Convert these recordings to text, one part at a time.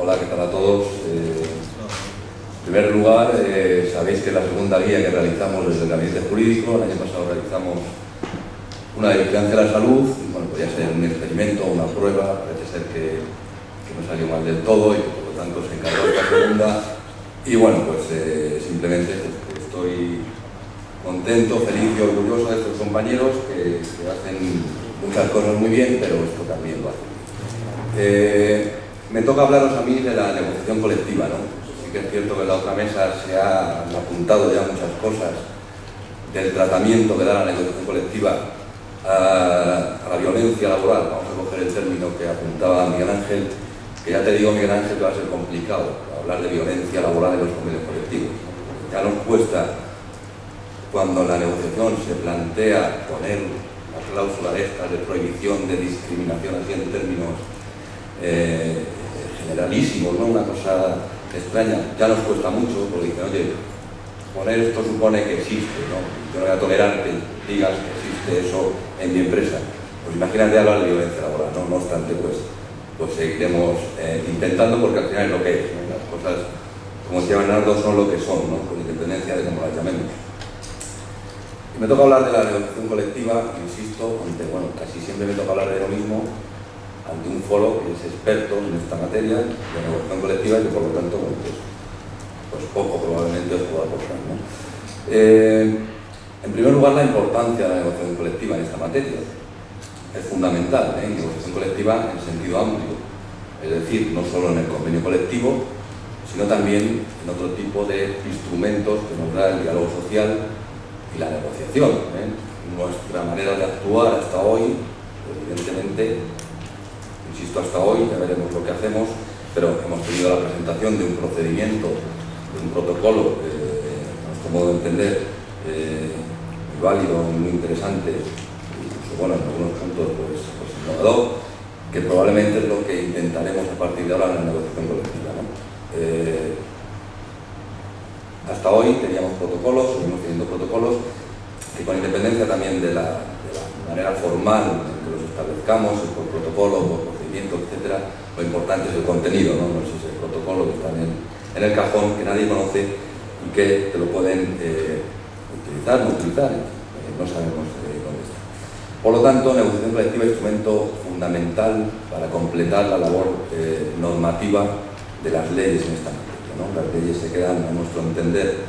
Hola, ¿qué tal a todos? En primer lugar, sabéis que es la segunda guía que realizamos desde el Gabinete Jurídico. El año pasado realizamos una de vigilancia de la salud, y bueno, podía ser un experimento, una prueba, parece ser que no salió mal del todo y que por lo tanto se encargó esta segunda. Y bueno, pues simplemente pues, estoy contento, feliz y orgulloso de estos compañeros que hacen muchas cosas muy bien, pero esto también lo hacen. Me toca hablaros a mí de la negociación colectiva, ¿no? Sí que es cierto que en la otra mesa se han apuntado ya muchas cosas del tratamiento que da la negociación colectiva a la violencia laboral. Vamos a coger el término que apuntaba Miguel Ángel, que ya te digo, Miguel Ángel, que va a ser complicado hablar de violencia laboral en los convenios colectivos. Ya nos cuesta, cuando la negociación se plantea poner una cláusula de estas de prohibición de discriminación así en términos generalísimos, ¿no? Una cosa extraña, ya nos cuesta mucho, porque dicen, oye, poner esto supone que existe, ¿no? Yo no voy a tolerar que digas que existe eso en mi empresa. Pues imagínate hablar de violencia laboral, ¿no? No obstante, pues seguiremos intentando, porque al final es lo que es, ¿no? Las cosas, como decía Bernardo, son lo que son, ¿no? Con independencia de cómo las llamemos. Y me toca hablar de la negociación colectiva, insisto, aunque bueno, casi siempre me toca hablar de lo mismo, ante un foro que es experto en esta materia de negociación colectiva y que por lo tanto, bueno, pues poco probablemente os pueda aportar, ¿no? En primer lugar, la importancia de la negociación colectiva en esta materia es fundamental, negociación colectiva en sentido amplio, es decir, no solo en el convenio colectivo, sino también en otro tipo de instrumentos que nos da el diálogo social y la negociación. Nuestra manera de actuar hasta hoy, evidentemente, insisto, hasta hoy, ya veremos lo que hacemos, pero hemos tenido la presentación de un procedimiento, de un protocolo, a nuestro modo de entender, muy válido, muy interesante, incluso, bueno, en algunos puntos pues innovador, que probablemente es lo que intentaremos a partir de ahora en la negociación colectiva, ¿no? Hasta hoy teníamos protocolos, seguimos teniendo protocolos, que con independencia también de la manera formal en que los establezcamos, por protocolo, por procedimiento, etcétera, lo importante es el contenido, ¿no? No es ese protocolo que está en el cajón, que nadie conoce y que te lo pueden utilizar, no utilizar, no sabemos dónde está. Por lo tanto, negociación colectiva es instrumento fundamental para completar la labor normativa de las leyes en esta materia, ¿no? Las leyes se quedan, a nuestro entender,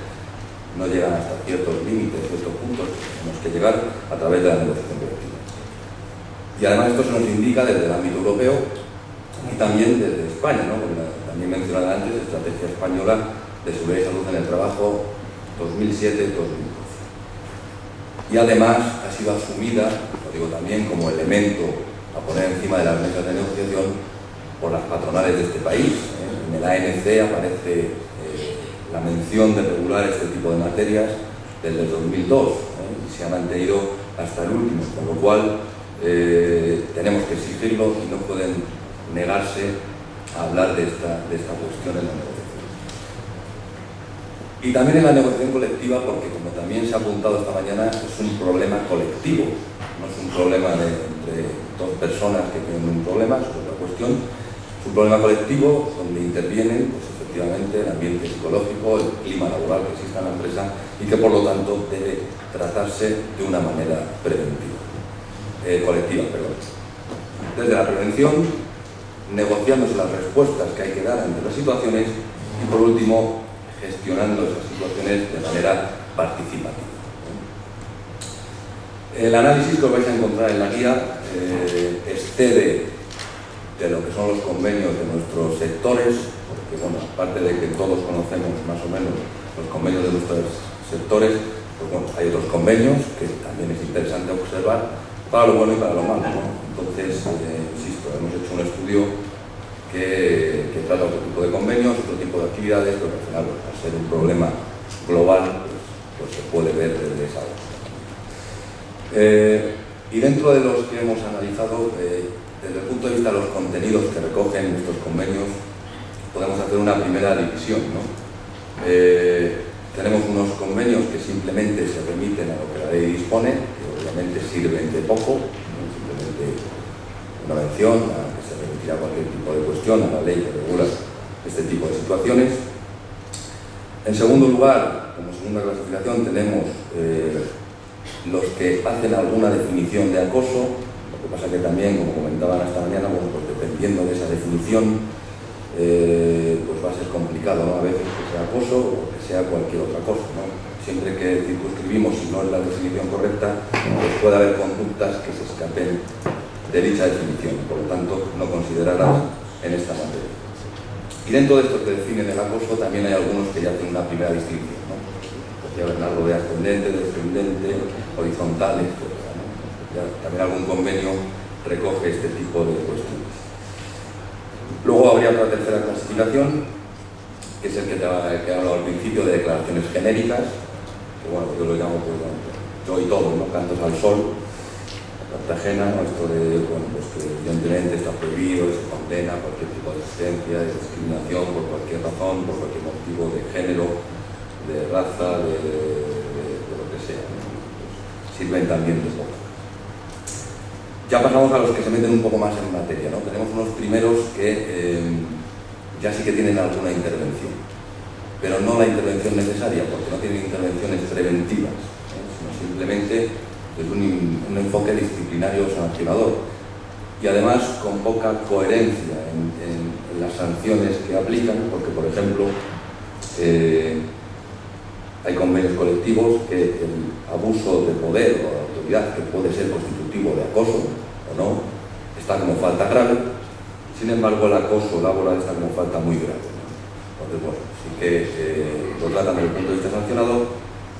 no llegan hasta ciertos límites, ciertos puntos que tenemos que llegar a través de la negociación colectiva. Y además esto se nos indica desde el ámbito europeo y también desde España, ¿no? Porque también mencionada antes, Estrategia Española de Seguridad y Salud en el Trabajo 2007-2012. Y además ha sido asumida, lo digo también, como elemento a poner encima de las mesas de negociación por las patronales de este país. En el ANC aparece la mención de regular este tipo de materias desde el 2002 y se ha mantenido hasta el último, con lo cual tenemos que exigirlo y no pueden negarse a hablar de esta cuestión en la negociación. Y también en la negociación colectiva, porque como también se ha apuntado esta mañana, es un problema colectivo, no es un problema entre dos personas que tienen un problema, es otra cuestión, es un problema colectivo donde intervienen, pues, efectivamente, el ambiente psicológico, el clima laboral que existe en la empresa y que por lo tanto debe tratarse de una manera colectiva. Desde la prevención, negociándose las respuestas que hay que dar ante las situaciones y por último, gestionando esas situaciones de manera participativa. El análisis que os vais a encontrar en la guía excede de lo que son los convenios de nuestros sectores, porque bueno, aparte de que todos conocemos más o menos los convenios de nuestros sectores, pues bueno, hay otros convenios que también es interesante observar para lo bueno y para lo malo, ¿no? Entonces, insisto, hemos hecho un estudio que trata otro tipo de convenios, otro tipo de actividades, pero al final, al ser un problema global, pues se puede ver desde esa óptica. Y dentro de los que hemos analizado, desde el punto de vista de los contenidos que recogen estos convenios, podemos hacer una primera división, ¿no? Tenemos unos convenios que simplemente se remiten a lo que la ley dispone, que obviamente sirven de poco, ¿no? Simplemente una mención a que se remitirá cualquier tipo de cuestión a la ley que regula este tipo de situaciones. En segundo lugar, como segunda clasificación, tenemos los que hacen alguna definición de acoso. Lo que pasa que también, como comentaban esta mañana, bueno, pues dependiendo de esa definición, pues va a ser complicado, ¿no? A veces que sea acoso o que sea cualquier otra cosa, ¿no? Siempre que circunscribimos, si no es la definición correcta, pues puede haber conductas que se escapen de dicha definición, por lo tanto no consideradas en esta materia. Y dentro de estos que definen el acoso también hay algunos que ya tienen una primera distinción, ¿no? Decía Bernardo de ascendente, descendente, horizontal, etc., ¿no? Ya también algún convenio recoge este tipo de cuestiones. Luego habría otra tercera clasificación, que es el que he hablado al principio, de declaraciones genéricas, que bueno, yo lo llamo pues, yo y todo, ¿no? Cantos al sol, Cartagena, ¿no? Esto de, bueno, pues que evidentemente está prohibido, se condena cualquier tipo de existencia, de discriminación por cualquier razón, por cualquier motivo de género, de raza, de lo que sea, ¿no? Pues sirven también de poco. Ya pasamos a los que se meten un poco más en materia, ¿no? Tenemos unos primeros que ya sí que tienen alguna intervención, pero no la intervención necesaria, porque no tienen intervenciones preventivas, sino simplemente es un enfoque disciplinario sancionador y además con poca coherencia en las sanciones que aplican, porque por ejemplo hay convenios colectivos que el abuso de poder o de autoridad, que puede ser constitutivo de acoso o no, está como falta grave. Sin embargo, el acoso laboral está como falta muy grave, ¿no? Entonces, bueno, sí que lo tratan desde el punto de vista sancionador,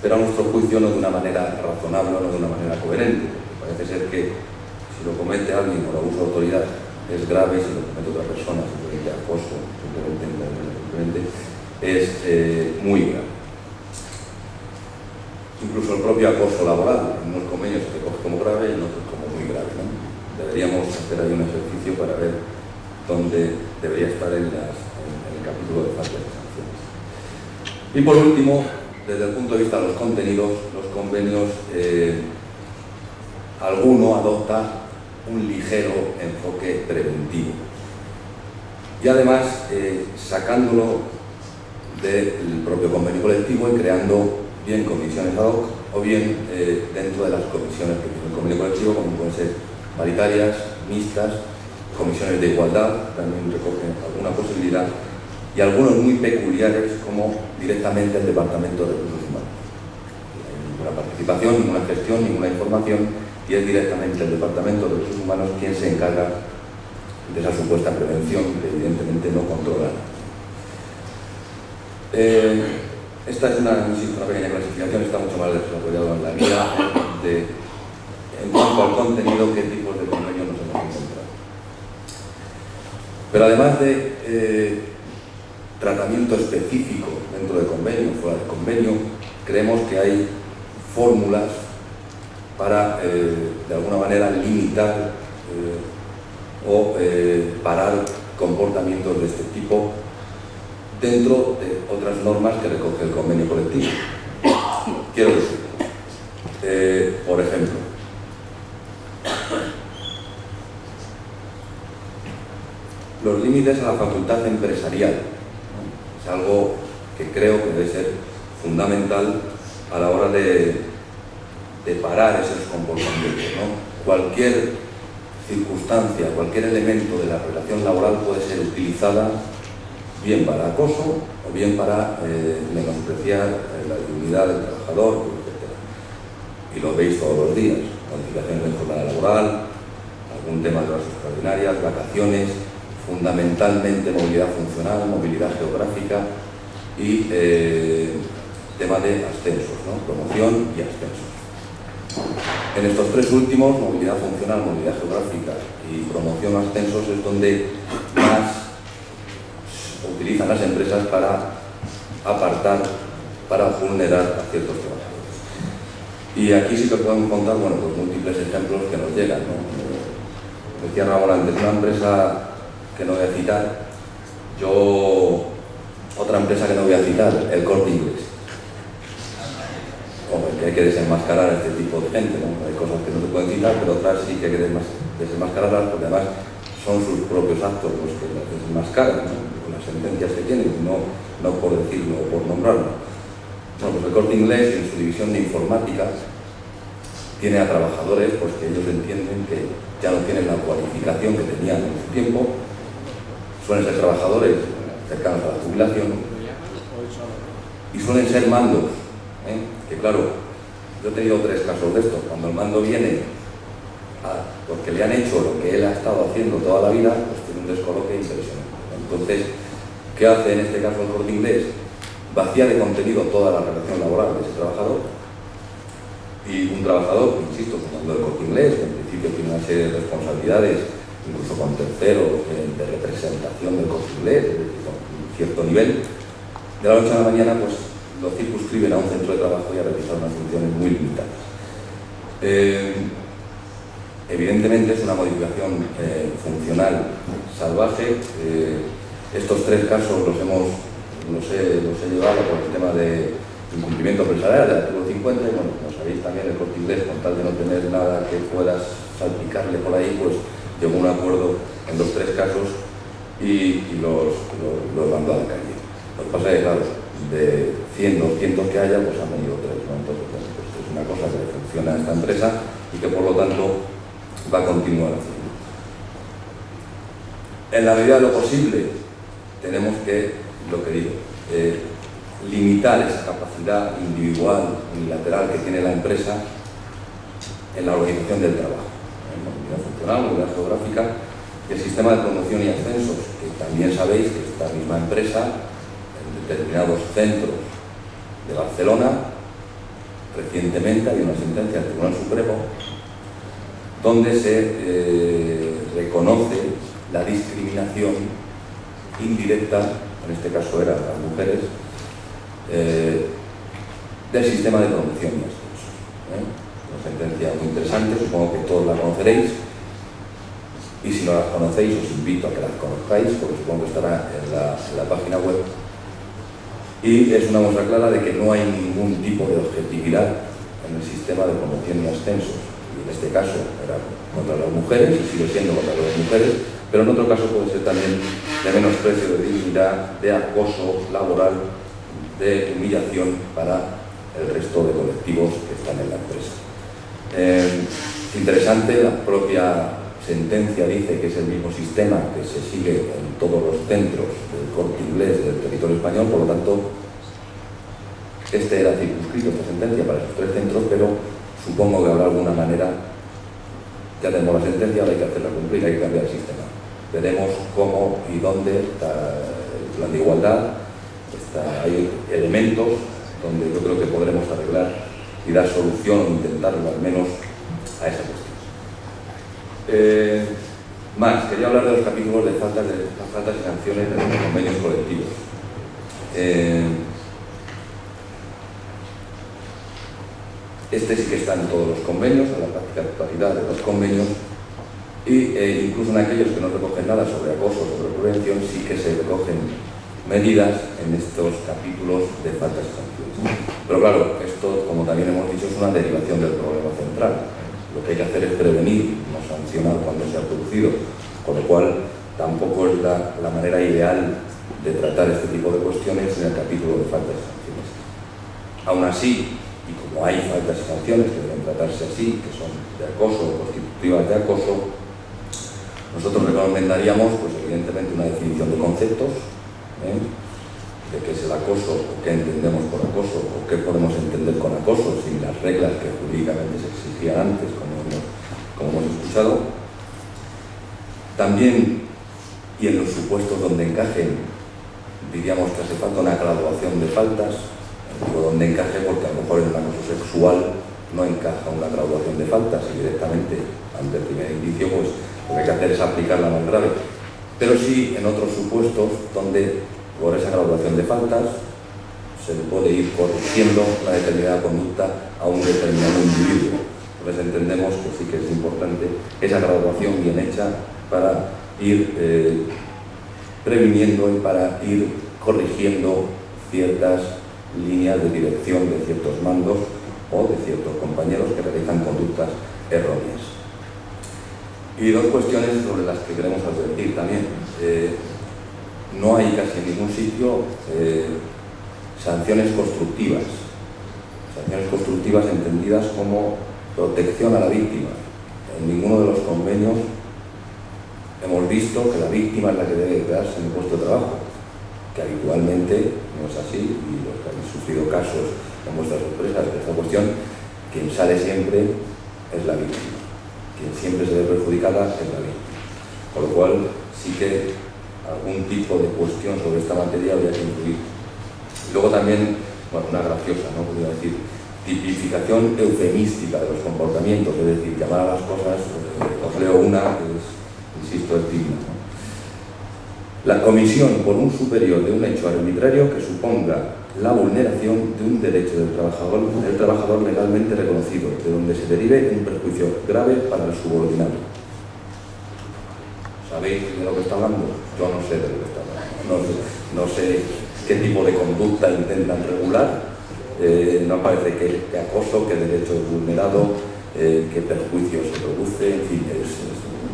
pero a nuestro juicio no de una manera razonable o no de una manera coherente. Parece ser que si lo comete alguien por abuso de autoridad es grave, si lo comete otra persona, simplemente acoso, simplemente es muy grave. Incluso el propio acoso laboral, en unos convenios se recoge como grave y en otros como muy grave, ¿no? Deberíamos hacer ahí un ejercicio para ver dónde debería estar en el capítulo de faltas de sanciones. Y por último, desde el punto de vista de los contenidos, los convenios, alguno adopta un ligero enfoque preventivo. Y además, sacándolo del propio convenio colectivo y creando bien comisiones ad hoc o bien dentro de las comisiones que tiene el convenio colectivo, como pueden ser paritarias, mixtas, comisiones de igualdad, también recogen alguna posibilidad, y algunos muy peculiares como directamente el Departamento de Recursos Humanos. No hay ninguna participación, ninguna gestión, ninguna información, y es directamente el Departamento de Recursos Humanos quien se encarga de esa supuesta prevención que evidentemente no controla. Esta es una pequeña clasificación, está mucho más desarrollado en la guía en cuanto al contenido, qué tipos de convenios nos hemos encontrado. Pero además de tratamiento específico dentro del convenio, fuera del convenio, creemos que hay fórmulas para, de alguna manera, limitar o parar comportamientos de este tipo dentro de otras normas que recoge el convenio colectivo. Quiero decir, por ejemplo, los límites a la facultad empresarial, ¿no? Es algo que creo que debe ser fundamental a la hora de parar esos comportamientos, ¿no? Cualquier circunstancia, cualquier elemento de la relación laboral puede ser utilizada bien para acoso o bien para menospreciar la dignidad del trabajador, etc. Y lo veis todos los días: modificaciones de jornada laboral, algún tema de horas extraordinarias, vacaciones, fundamentalmente movilidad funcional, movilidad geográfica y tema de ascensos, ¿no? Promoción y ascensos. En estos tres últimos, movilidad funcional, movilidad geográfica y promoción o ascensos, es donde más utilizan las empresas para apartar, para vulnerar a ciertos trabajadores. Y aquí sí que podemos contar, bueno, pues múltiples ejemplos que nos llegan, ¿no? Decía Ramón antes, una empresa que no voy a citar, otra empresa que no voy a citar, el Corte Inglés. Hombre, que hay que desenmascarar a este tipo de gente, ¿no? Hay cosas que no se pueden citar, pero otras sí que hay que desenmascararlas, porque además son sus propios actos los que las desenmascaran, ¿no? con las sentencias que tienen, no por decirlo o por nombrarlo. Bueno, pues el Corte Inglés, en su división de informática, tiene a trabajadores pues, que ellos entienden que ya no tienen la cualificación que tenían en su tiempo, suelen ser trabajadores cercanos a la jubilación y suelen ser mandos, que claro, yo he tenido 3 casos de esto. Cuando el mando viene porque le han hecho lo que él ha estado haciendo toda la vida, pues tiene un descoloque impresionante. Entonces, ¿qué hace en este caso el Corte Inglés? Vacía de contenido toda la relación laboral de ese trabajador, y un trabajador, insisto, como el Corte Inglés, que en principio tiene una serie de responsabilidades, incluso con terceros de representación del Corte Inglés, es decir, con un cierto nivel, de la noche a la mañana pues lo circunscriben a un centro de trabajo y a realizar unas funciones muy limitadas. Evidentemente es una modificación funcional salvaje. Estos 3 casos los he llevado por el tema de incumplimiento empresarial del artículo 50, y bueno, como sabéis también el Corte Inglés, con tal de no tener nada que puedas salpicarle por ahí, pues llegó a un acuerdo en los 3 casos y los mandó a la calle. Lo que pasa es que, claro, de 100 o 200 que haya, pues han venido 3, ¿no? Entonces, bueno, pues es una cosa que le funciona a esta empresa y que por lo tanto va a continuar haciendo. En la medida de lo posible, tenemos que, lo que digo, limitar esa capacidad individual, unilateral que tiene la empresa en la organización del trabajo. En la unidad funcional, la unidad geográfica, y el sistema de promoción y ascensos, que también sabéis que esta misma empresa, en determinados centros de Barcelona, recientemente hay una sentencia del Tribunal Supremo donde se reconoce la discriminación indirecta, en este caso eran las mujeres, del sistema de promoción y ascenso. Una sentencia muy interesante, supongo que todos la conoceréis, y si no las conocéis os invito a que las conozcáis, porque supongo que estará en la página web. Y es una muestra clara de que no hay ningún tipo de objetividad en el sistema de promoción y ascenso. Y en este caso era contra las mujeres, y sigue siendo contra las mujeres, pero en otro caso puede ser también de menosprecio de dignidad, de acoso laboral, de humillación para el resto de colectivos que están en la empresa. Interesante, la propia sentencia dice que es el mismo sistema que se sigue en todos los centros del Corte Inglés del territorio español, por lo tanto, este era circunscrito, esta sentencia, para esos 3 centros, pero supongo que habrá alguna manera, ya tenemos la sentencia, ahora hay que hacerla cumplir, hay que cambiar el sistema. Veremos cómo y dónde está el plan de igualdad. Hay elementos donde yo creo que podremos arreglar y dar solución o intentarlo al menos a esa cuestión. Quería hablar de los capítulos de faltas y sanciones de los convenios colectivos. Este sí que está en todos los convenios, en la práctica totalidad de los convenios, y incluso en aquellos que no recogen nada sobre acoso, sobre prevención, sí que se recogen medidas en estos capítulos de faltas y sanciones. Pero claro, esto, como también hemos dicho, es una derivación del problema central. Lo que hay que hacer es prevenir, no sancionar cuando se ha producido, con lo cual tampoco es la manera ideal de tratar este tipo de cuestiones en el capítulo de faltas y sanciones. Aún así, y como hay faltas y sanciones que deben tratarse así, que son de acoso o constitutivas de acoso, nosotros recomendaríamos, pues evidentemente, una definición de conceptos, de qué es el acoso, o qué entendemos por acoso, o qué podemos entender con acoso, sin las reglas que jurídicamente se exigían antes, como hemos escuchado. También, y en los supuestos donde encajen, diríamos que hace falta una graduación de faltas. Digo donde encaje porque a lo mejor en un acoso sexual no encaja una graduación de faltas y directamente ante el primer indicio pues lo que hay que hacer es aplicar la más grave. Pero sí en otros supuestos donde por esa graduación de faltas se le puede ir corrigiendo una determinada conducta a un determinado individuo. Entonces entendemos que sí que es importante esa graduación bien hecha para ir previniendo y para ir corrigiendo ciertas líneas de dirección de ciertos mandos o de ciertos compañeros que realizan conductas erróneas. Y 2 cuestiones sobre las que queremos advertir también. no hay casi en ningún sitio sanciones constructivas. Sanciones constructivas entendidas como protección a la víctima. En ninguno de los convenios hemos visto que la víctima es la que debe quedarse en el puesto de trabajo, que habitualmente no es así, y los que habéis sufrido casos en vuestras empresas de esta cuestión, quien sale siempre es la víctima, quien siempre se ve perjudicada es la víctima. Con lo cual, sí que algún tipo de cuestión sobre esta materia habría que incluir. Luego también, bueno, una graciosa, ¿no? Podría decir, tipificación eufemística de los comportamientos, es decir, llamar a las cosas, os leo una que es, insisto, es digna, ¿no? La comisión por un superior de un hecho arbitrario que suponga la vulneración de un derecho del trabajador legalmente reconocido, de donde se derive un perjuicio grave para el subordinado. ¿Sabéis de lo que está hablando? Yo no sé de lo que está hablando. No sé qué tipo de conducta intentan regular. No parece que acoso, que derecho es vulnerado, qué perjuicio se produce, en fin, es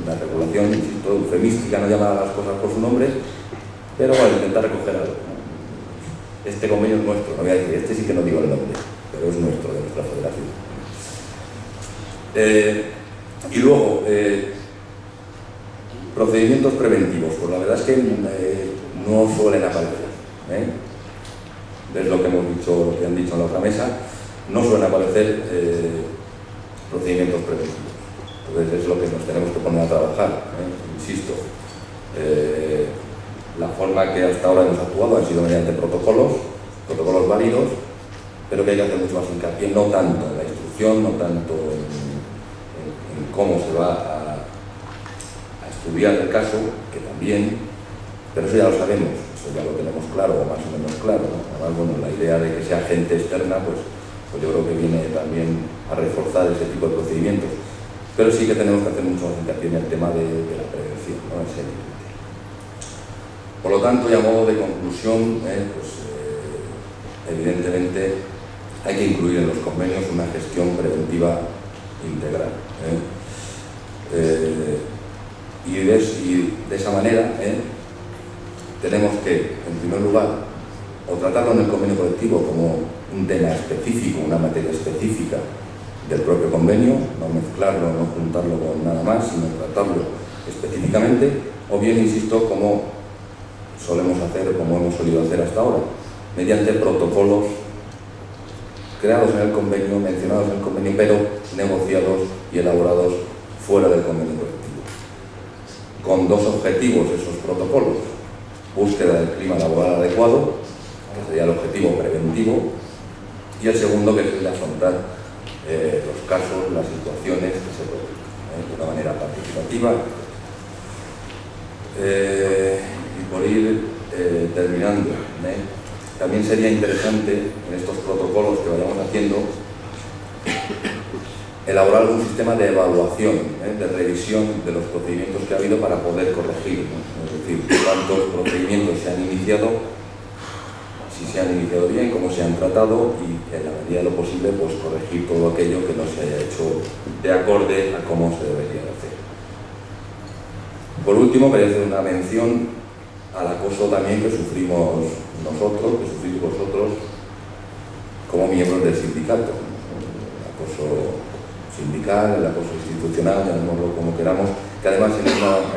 una regulación, insisto, eufemística, no llamar a las cosas por su nombre, pero bueno, intentar recoger algo. Este convenio es nuestro, no voy a decir, este sí que no digo el nombre, pero es nuestro, de nuestra federación. Y luego, procedimientos preventivos, pues la verdad es que no suelen aparecer. Es lo que hemos dicho, lo que han dicho en la otra mesa, no suelen aparecer procedimientos preventivos. Entonces es lo que nos tenemos que poner a trabajar, insisto. La forma que hasta ahora hemos actuado ha sido mediante protocolos válidos, pero que hay que hacer mucho más hincapié, no tanto en la instrucción, no tanto en cómo se va a estudiar el caso, que también, pero eso ya lo sabemos, eso ya lo tenemos claro, o más o menos claro, ¿no? Además, bueno, la idea de que sea gente externa, pues yo creo que viene también a reforzar ese tipo de procedimientos. Pero sí que tenemos que hacer mucho más hincapié en el tema de la prevención, ¿no? Por lo tanto, y a modo de conclusión, evidentemente hay que incluir en los convenios una gestión preventiva integral. Y de esa manera tenemos que, en primer lugar, o tratarlo en el convenio colectivo como un tema específico, una materia específica del propio convenio, no mezclarlo, no juntarlo con nada más, sino tratarlo específicamente, o bien, insisto, como solemos hacer, como hemos solido hacer hasta ahora, mediante protocolos creados en el convenio, mencionados en el convenio, pero negociados y elaborados fuera del convenio colectivo. Con dos objetivos esos protocolos: búsqueda del clima laboral adecuado, que sería el objetivo preventivo, y el segundo, que es el de afrontar los casos, las situaciones que se produzcan de una manera participativa. Y por ir terminando, también sería interesante en estos protocolos que vayamos haciendo elaborar algún sistema de evaluación, de revisión de los procedimientos que ha habido para poder corregir, ¿no? Es decir, cuántos procedimientos se han iniciado, si se han iniciado bien, cómo se han tratado, y en la medida de lo posible pues corregir todo aquello que no se haya hecho de acorde a cómo se debería hacer. Por último, quería hacer una mención al acoso también que sufrimos nosotros, que sufrís vosotros como miembros del sindicato. El acoso sindical, el acoso institucional, llamémoslo como queramos, que además en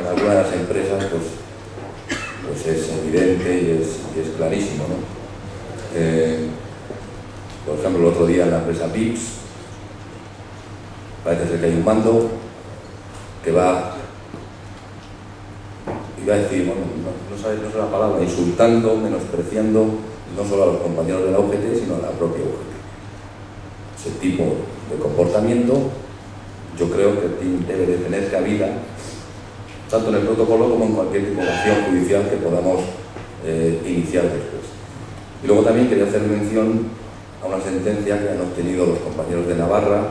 algunas de las empresas pues es evidente y es clarísimo, ¿no? Por ejemplo, el otro día en la empresa PIPS parece ser que hay un mando que va, iba a decir, bueno, no sé la palabra, insultando, menospreciando no solo a los compañeros de la UGT, sino a la propia UGT. Ese tipo de comportamiento yo creo que debe de tener cabida tanto en el protocolo como en cualquier tipo de acción judicial que podamos iniciar después. Y luego también quería hacer mención a una sentencia que han obtenido los compañeros de Navarra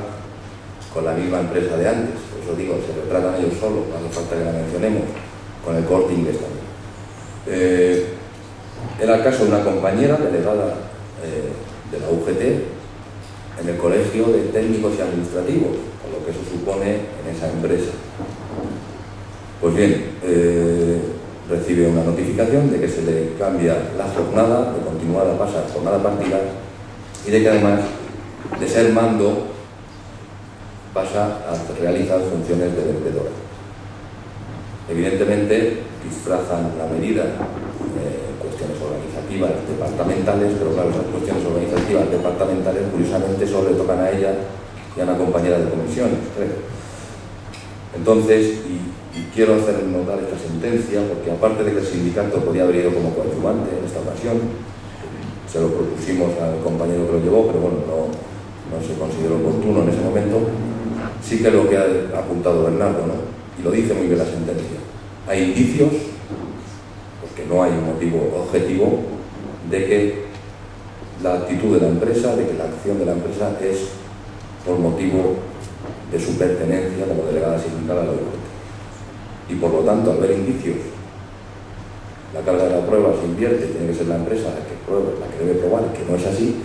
con la misma empresa de antes. Por eso digo, se retratan ellos solos, no hace falta que la mencionemos, con el Corte Inglés también. Era el caso de una compañera delegada de la UGT en el Colegio de Técnicos y Administrativos, con lo que eso supone en esa empresa. Pues bien, recibe una notificación de que se le cambia la jornada, de continuada pasa a jornada partida, y de que además de ser mando pasa a realizar funciones de vendedora. Evidentemente disfrazan la medida cuestiones organizativas departamentales, pero claro, esas cuestiones organizativas departamentales curiosamente solo le tocan a ella y a una compañera de comisiones, creo. Entonces, y quiero hacer notar esta sentencia, porque aparte de que el sindicato podía haber ido como coadyuvante en esta ocasión, se lo propusimos al compañero que lo llevó, pero bueno, no se consideró oportuno en ese momento. Sí que lo que ha apuntado Bernardo, ¿no? Y lo dice muy bien la sentencia. Hay indicios, porque no hay un motivo objetivo, de que la actitud de la empresa, de que la acción de la empresa es por motivo de su pertenencia como delegada sindical a la OIT. Y por lo tanto, al ver indicios, la carga de la prueba se invierte, tiene que ser la empresa la que pruebe, la que debe probar que no es así,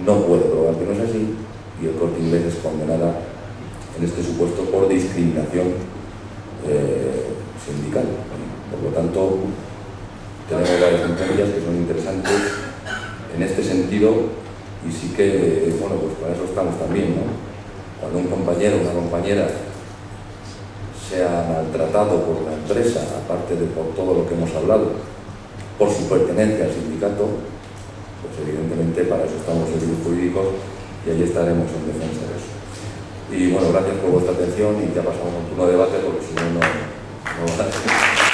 no puede probar que no es así, y el Corte Inglés es condenada en este supuesto por discriminación sindical. Por lo tanto, tenemos varias sentencias que son interesantes en este sentido, y sí que, bueno, pues para eso estamos también, ¿no? Cuando un compañero o una compañera sea maltratado por la empresa, aparte de por todo lo que hemos hablado, por su pertenencia al sindicato, pues evidentemente para eso estamos en servicios jurídicos y ahí estaremos en defensa de eso. Y bueno, gracias por vuestra atención y ya pasamos a un turno de debate porque si no, no va a ser.